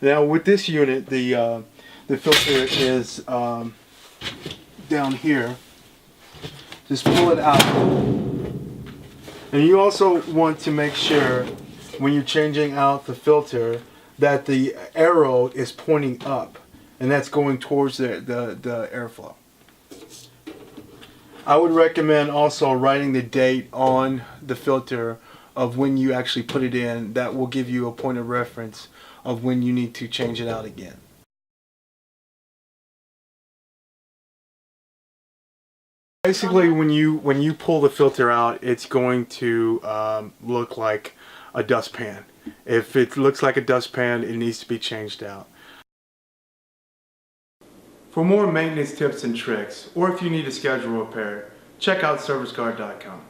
Now with this unit, the filter is down here. Just pull it out. And you also want to make sure when you're changing out the filter that the arrow is pointing up, and that's going towards the airflow. I would recommend also writing the date on the filter of when you actually put it in. That will give you a point of reference of when you need to change it out again. Basically, when you pull the filter out, it's going to look like a dustpan. If it looks like a dustpan, it needs to be changed out. For more maintenance tips and tricks, or if you need to schedule a repair, check out ServiceGuard.com.